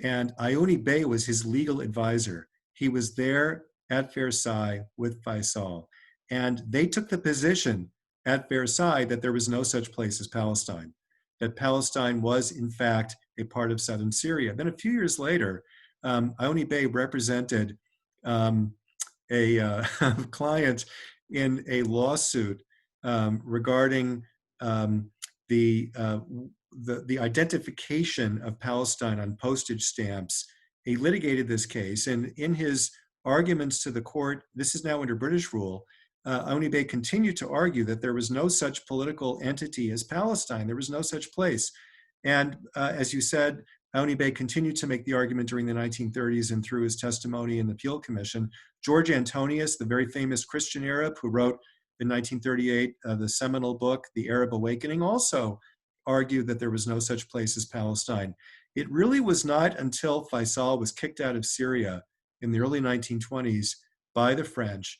And Ioni Bey was his legal advisor. He was there at Versailles with Faisal. And they took the position at Versailles that there was no such place as Palestine, that Palestine was, in fact, a part of southern Syria. Then a few years later, Ioni Bey represented a client in a lawsuit regarding the identification of Palestine on postage stamps. He litigated this case, and in his arguments to the court, this is now under British rule, Ioni Bey continued to argue that there was no such political entity as Palestine. There was no such place. And as you said, Ioni Bey continued to make the argument during the 1930s and through his testimony in the Peel Commission. George Antonius, the very famous Christian Arab who wrote in 1938 the seminal book, The Arab Awakening, also argued that there was no such place as Palestine. It really was not until Faisal was kicked out of Syria in the early 1920s by the French,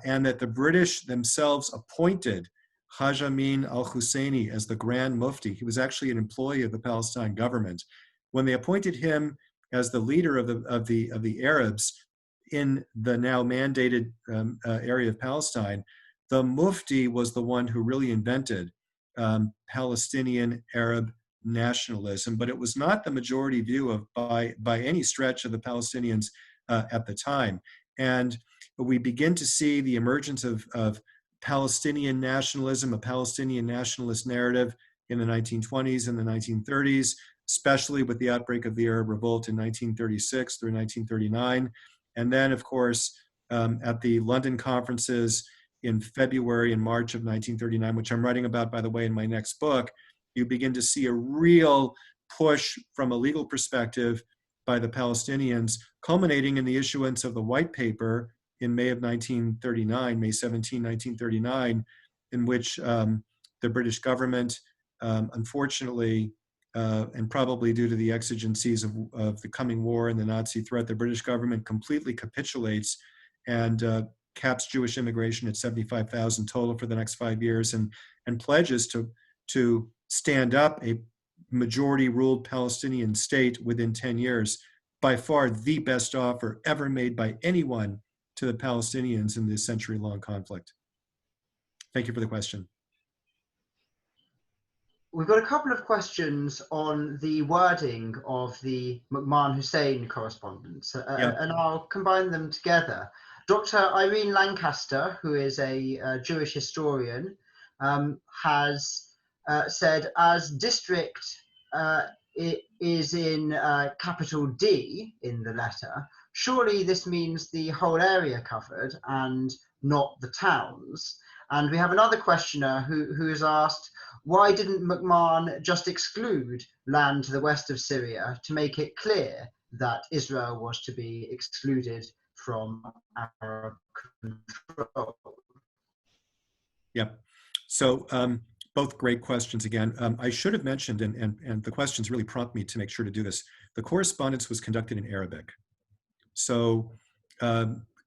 and that the British themselves appointed Haj Amin al-Husseini as the Grand Mufti. He was actually an employee of the Palestine government. When they appointed him as the leader of the Arabs in the now mandated area of Palestine, the Mufti was the one who really invented Palestinian Arab nationalism, but it was not the majority view by any stretch of the Palestinians at the time. And we begin to see the emergence of Palestinian nationalism, a Palestinian nationalist narrative in the 1920s and the 1930s, especially with the outbreak of the Arab Revolt in 1936 through 1939. And then, of course, at the London conferences in February and March of 1939, which I'm writing about, by the way, in my next book, you begin to see a real push from a legal perspective by the Palestinians, culminating in the issuance of the White Paper in May of 1939, May 17, 1939, in which the British government, unfortunately, and probably due to the exigencies of the coming war and the Nazi threat, the British government completely capitulates and caps Jewish immigration at 75,000 total for the next 5 years, and pledges to stand up a majority-ruled Palestinian state within 10 years. By far the best offer ever made by anyone to the Palestinians in this century-long conflict. Thank you for the question. We've got a couple of questions on the wording of the McMahon-Hussein correspondence, and I'll combine them together. Dr. Irene Lancaster, who is a Jewish historian, has said, as district it is in capital D in the letter, surely this means the whole area covered and not the towns. And we have another questioner who has asked, why didn't McMahon just exclude land to the west of Syria to make it clear that Israel was to be excluded from Arab control? Yep. So both great questions again. I should have mentioned, and the questions really prompt me to make sure to do this, the correspondence was conducted in Arabic. So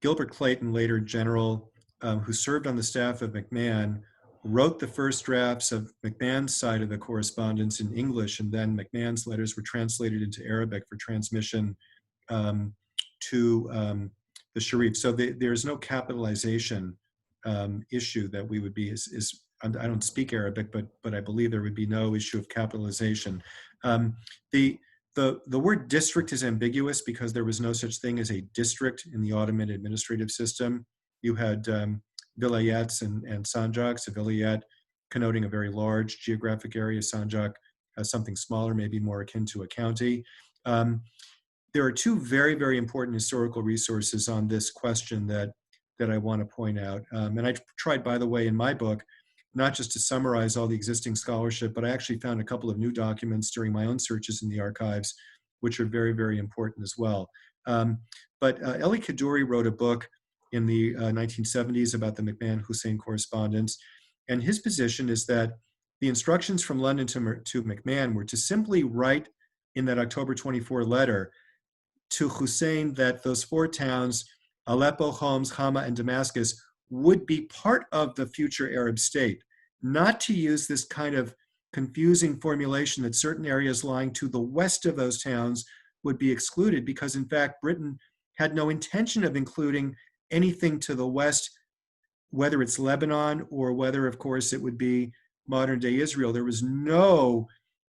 Gilbert Clayton, later general, who served on the staff of McMahon, wrote the first drafts of McMahon's side of the correspondence in English, and then McMahon's letters were translated into Arabic for transmission to the Sharif. So there's no capitalization issue that we would be, I don't speak Arabic, but I believe there would be no issue of capitalization. The word district is ambiguous because there was no such thing as a district in the Ottoman administrative system. You had vilayets and sanjaks, a vilayet connoting a very large geographic area, sanjak something smaller, maybe more akin to a county. There are two very, very important historical resources on this question that I want to point out. And I tried, by the way, in my book, not just to summarize all the existing scholarship, but I actually found a couple of new documents during my own searches in the archives which are very, very important as well. But Elie Kaddouri wrote a book in the 1970s about the McMahon-Hussein correspondence. And his position is that the instructions from London to McMahon were to simply write in that October 24 letter to Hussein that those four towns, Aleppo, Homs, Hama, and Damascus, would be part of the future Arab state, not to use this kind of confusing formulation that certain areas lying to the west of those towns would be excluded, because in fact, Britain had no intention of including anything to the west, whether it's Lebanon or whether, of course, it would be modern day Israel. There was no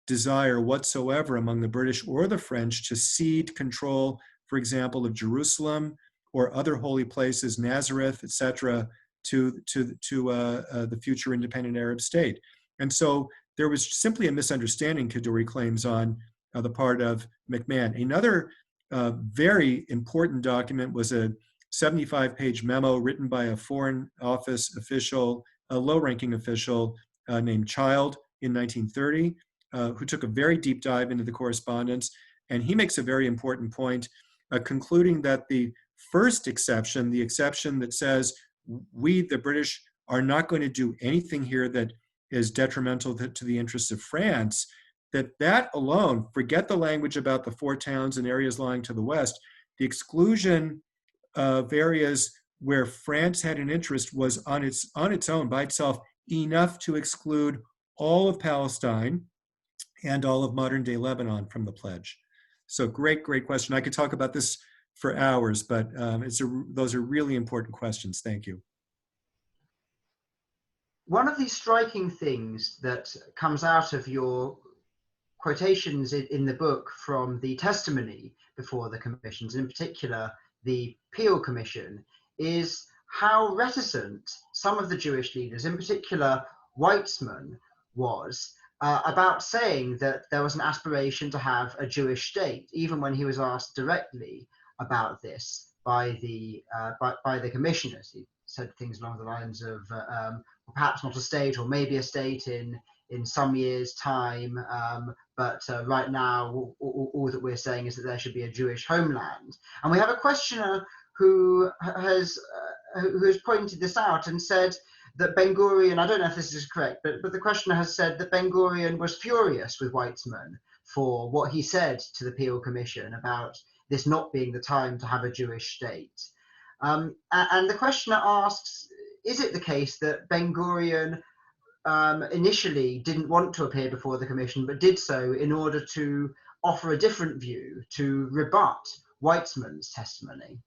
desire whatsoever among the British or the French to cede control, for example, of Jerusalem or other holy places, Nazareth, etc., to the future independent Arab state. And so there was simply a misunderstanding, Kaddouri claims, on the part of McMahon. Another very important document was a 75-page memo written by a Foreign Office official, a low-ranking official named Child in 1930, who took a very deep dive into the correspondence. And he makes a very important point, concluding that the first exception, the exception that says we, the British, are not going to do anything here that is detrimental to the interests of France, that alone, forget the language about the four towns and areas lying to the west, the exclusion of areas where France had an interest was on its own, by itself, enough to exclude all of Palestine and all of modern day Lebanon from the pledge. So great question. I could talk about this for hours, but those are really important questions. Thank you. One of the striking things that comes out of your quotations in the book from the testimony before the commissions, in particular the Peel Commission, is how reticent some of the Jewish leaders, in particular Weitzman, was about saying that there was an aspiration to have a Jewish state, even when he was asked directly about this by the commissioners. He said things along the lines of perhaps not a state, or maybe a state in some years' time, but right now all that we're saying is that there should be a Jewish homeland. And we have a questioner who has pointed this out and said that Ben-Gurion, I don't know if this is correct, but the questioner has said that Ben-Gurion was furious with Weitzman for what he said to the Peel Commission about this not being the time to have a Jewish state. And the questioner asks, is it the case that Ben-Gurion initially didn't want to appear before the commission, but did so in order to offer a different view, to rebut Weitzman's testimony?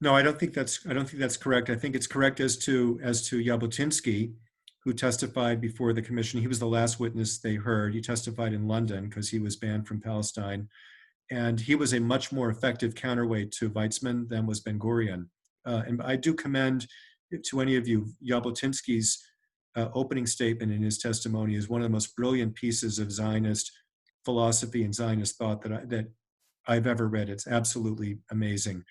No, I don't think that's correct. I think it's correct as to Jabotinsky, who testified before the commission. He was the last witness they heard. He testified in London because he was banned from Palestine. And he was a much more effective counterweight to Weitzman than was Ben-Gurion. And I do commend to any of you, Jabotinsky's opening statement in his testimony is one of the most brilliant pieces of Zionist philosophy and Zionist thought that I've ever read. It's absolutely amazing.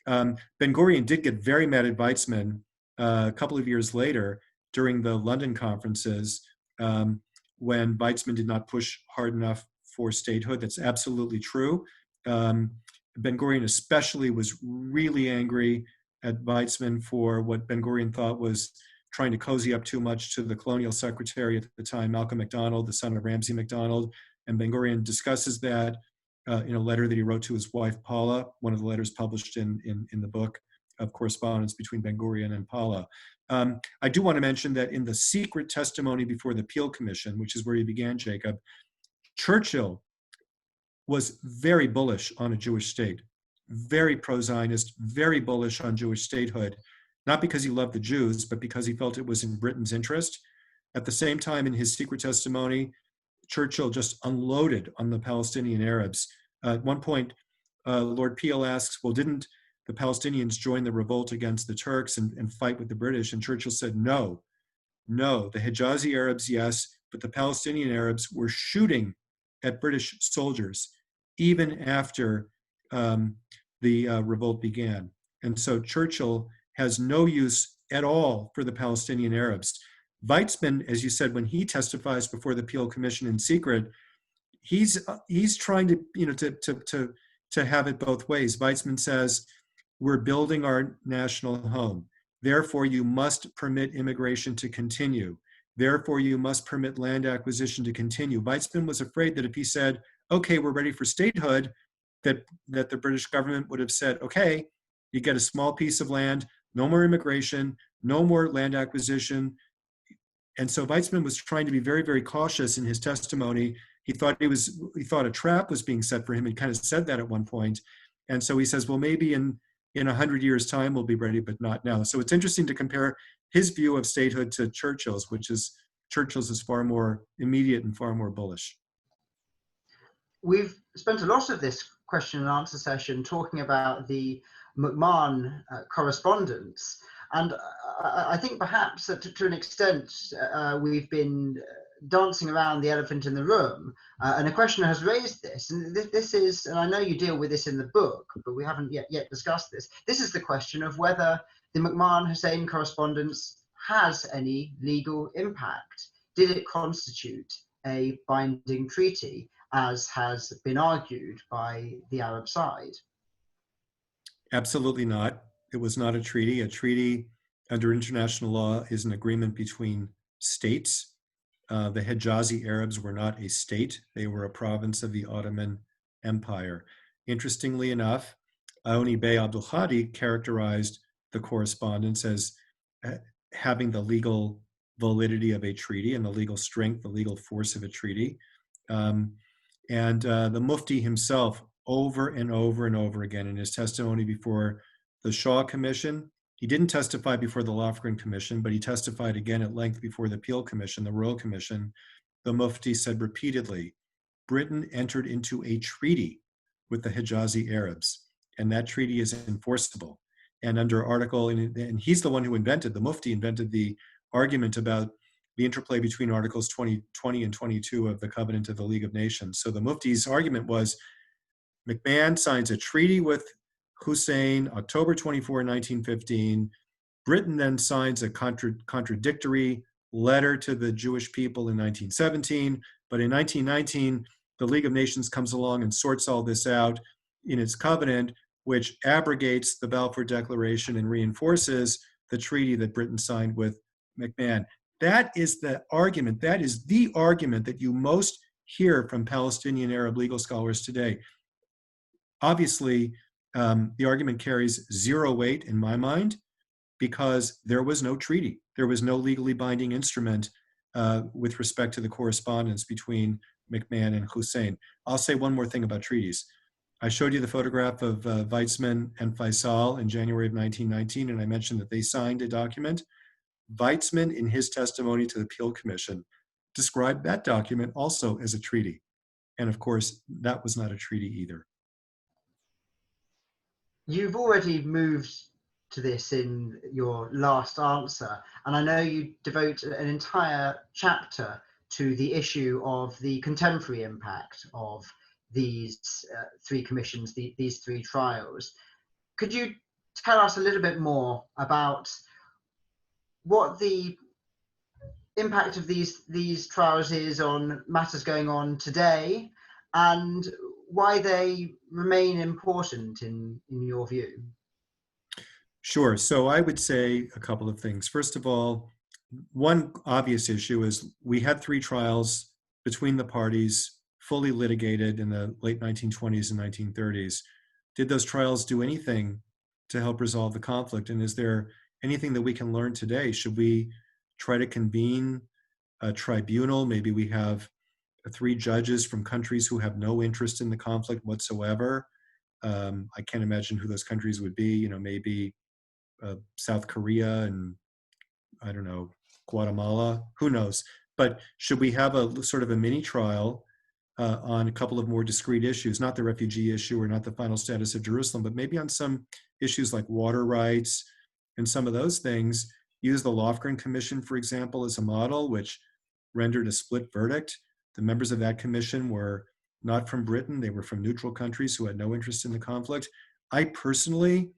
Ben-Gurion did get very mad at Weitzman a couple of years later during the London conferences when Weitzman did not push hard enough for statehood. That's absolutely true. Ben-Gurion especially was really angry at Weitzman for what Ben-Gurion thought was trying to cozy up too much to the colonial secretary at the time, Malcolm MacDonald, the son of Ramsay MacDonald. And Ben-Gurion discusses that in a letter that he wrote to his wife, Paula, one of the letters published in the book of correspondence between Ben-Gurion and Paula. I do want to mention that in the secret testimony before the Peel Commission, which is where you began, Jacob, Churchill was very bullish on a Jewish state, very pro-Zionist, very bullish on Jewish statehood, not because he loved the Jews, but because he felt it was in Britain's interest. At the same time, in his secret testimony, Churchill just unloaded on the Palestinian Arabs. At one point, Lord Peel asks, well, didn't the Palestinians join the revolt against the Turks and fight with the British? And Churchill said, no, the Hijazi Arabs, yes, but the Palestinian Arabs were shooting at British soldiers even after the revolt began. And so Churchill has no use at all for the Palestinian Arabs. Weitzman, as you said, when he testifies before the Peel Commission in secret, he's trying to, to have it both ways. Weizmann says, we're building our national home. Therefore, you must permit immigration to continue. Therefore, you must permit land acquisition to continue. Weizmann was afraid that if he said, okay, we're ready for statehood, that the British government would have said, okay, you get a small piece of land, no more immigration, no more land acquisition. And so Weizmann was trying to be very, very cautious in his testimony. He thought a trap was being set for him. He kind of said that at one point. And so he says, well, maybe in 100 years' time we'll be ready, but not now. So it's interesting to compare his view of statehood to Churchill's, Churchill's is far more immediate and far more bullish. We've spent a lot of this question and answer session talking about the McMahon correspondence. And I think perhaps to an extent we've been dancing around the elephant in the room. And a questioner has raised this. And this is, and I know you deal with this in the book, but we haven't yet discussed this. This is the question of whether the McMahon-Hussein correspondence has any legal impact. Did it constitute a binding treaty, as has been argued by the Arab side? Absolutely not. It was not a treaty. A treaty under international law is an agreement between states. The Hijazi Arabs were not a state. They were a province of the Ottoman Empire. Interestingly enough, Aouni Bey Abdul Hadi characterized the correspondence as having the legal validity of a treaty and the legal strength, the legal force of a treaty. And the Mufti himself, over and over and over again in his testimony before the Shaw Commission, he didn't testify before the Lofgren Commission, but he testified again at length before the Peel Commission, the Royal Commission. The Mufti said repeatedly, Britain entered into a treaty with the Hijazi Arabs, and that treaty is enforceable. And under Article, and he's the one who invented, the Mufti invented the argument about the interplay between Articles 20 and 22 of the Covenant of the League of Nations. So the Mufti's argument was, McMahon signs a treaty with Hussein, October 24, 1915. Britain then signs a contradictory letter to the Jewish people in 1917. But in 1919, the League of Nations comes along and sorts all this out in its covenant, which abrogates the Balfour Declaration and reinforces the treaty that Britain signed with McMahon. That is the argument. That is the argument that you most hear from Palestinian Arab legal scholars today. Obviously, the argument carries zero weight in my mind because there was no treaty. There was no legally binding instrument with respect to the correspondence between McMahon and Hussein. I'll say one more thing about treaties. I showed you the photograph of Weizmann and Faisal in January of 1919, and I mentioned that they signed a document. Weizmann, in his testimony to the Peel Commission, described that document also as a treaty. And of course, that was not a treaty either. You've already moved to this in your last answer, and I know you devote an entire chapter to the issue of the contemporary impact of these three commissions, these three trials. Could you tell us a little bit more about what the impact of these trials is on matters going on today, and why they remain important in your view? Sure. So I would say a couple of things. First of all, one obvious issue is we had three trials between the parties, fully litigated in the late 1920s and 1930s. Did those trials do anything to help resolve the conflict? And is there anything that we can learn today? Should we try to convene a tribunal? Maybe we have three judges from countries who have no interest in the conflict whatsoever. I can't imagine who those countries would be. Maybe South Korea and I don't know, Guatemala. Who knows? But should we have a sort of a mini trial on a couple of more discrete issues, not the refugee issue or not the final status of Jerusalem, but maybe on some issues like water rights and some of those things? Use the Lofgren Commission, for example, as a model, which rendered a split verdict. The members of that commission were not from Britain. They were from neutral countries who had no interest in the conflict. I personally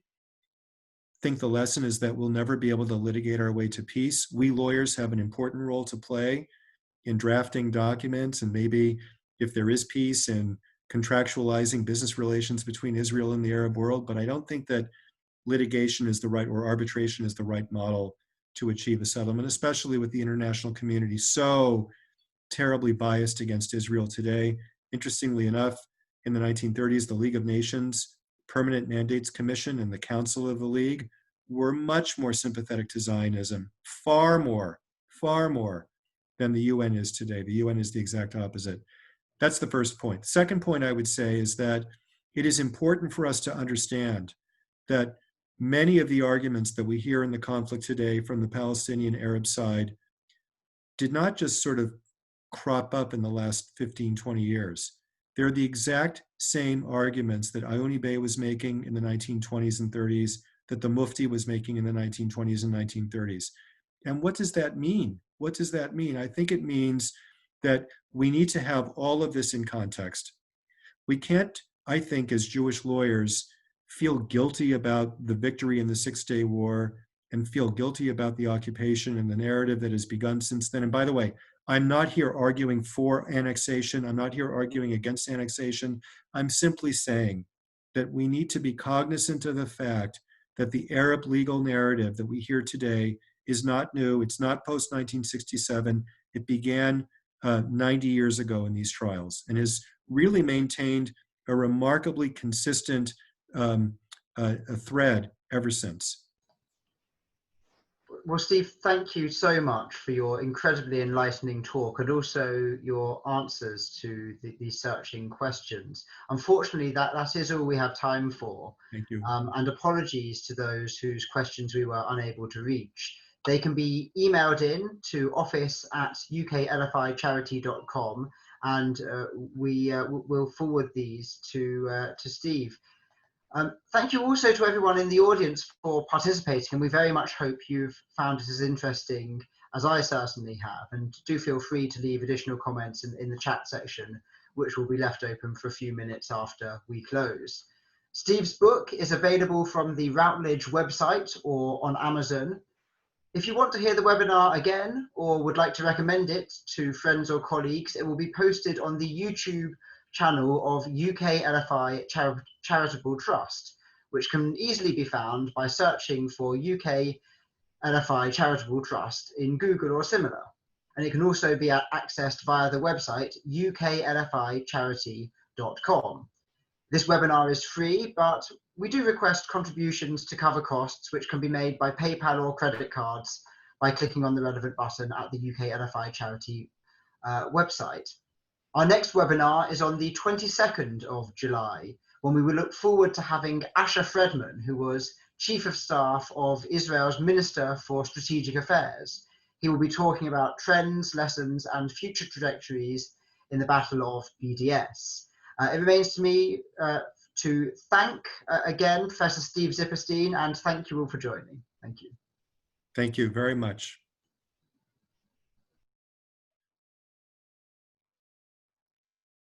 think the lesson is that we'll never be able to litigate our way to peace. We lawyers have an important role to play in drafting documents and maybe if there is peace in contractualizing business relations between Israel and the Arab world, but I don't think that litigation is the right, or arbitration is the right model to achieve a settlement, especially with the international community so terribly biased against Israel today. Interestingly enough, in the 1930s, the League of Nations Permanent Mandates Commission and the Council of the League were much more sympathetic to Zionism, far more than the UN is today. The UN is the exact opposite. That's the first point. The second point I would say is that it is important for us to understand that many of the arguments that we hear in the conflict today from the Palestinian Arab side did not just sort of crop up in the last 15, 20 years. They're the exact same arguments that Ioni Bey was making in the 1920s and 30s, that the Mufti was making in the 1920s and 1930s. And what does that mean? What does that mean? I think it means that we need to have all of this in context. We can't, I think, as Jewish lawyers, feel guilty about the victory in the Six-Day War and feel guilty about the occupation and the narrative that has begun since then. And by the way, I'm not here arguing for annexation. I'm not here arguing against annexation. I'm simply saying that we need to be cognizant of the fact that the Arab legal narrative that we hear today is not new. It's not post-1967. It began 90 years ago in these trials and has really maintained a remarkably consistent a thread ever since. Well, Steve, thank you so much for your incredibly enlightening talk and also your answers to these searching questions. Unfortunately, that is all we have time for. Thank you. And apologies to those whose questions we were unable to reach. They can be emailed in to office@uklficharity.com, and we will forward these to Steve. Thank you also to everyone in the audience for participating, and we very much hope you've found it as interesting as I certainly have. And do feel free to leave additional comments in the chat section, which will be left open for a few minutes after we close. Steve's book is available from the Routledge website or on Amazon. If you want to hear the webinar again or would like to recommend it to friends or colleagues, it will be posted on the YouTube channel of UK LFI Charitable Trust, which can easily be found by searching for UK LFI Charitable Trust in Google or similar. And it can also be accessed via the website uklficharity.com. This webinar is free, but we do request contributions to cover costs, which can be made by PayPal or credit cards by clicking on the relevant button at the UK LFI Charity website. Our next webinar is on the 22nd of July, when we will look forward to having Asher Fredman, who was Chief of Staff of Israel's Minister for Strategic Affairs. He will be talking about trends, lessons, and future trajectories in the Battle of BDS. It remains to me to thank again Professor Steve Zipperstein, and thank you all for joining. Thank you. Thank you very much.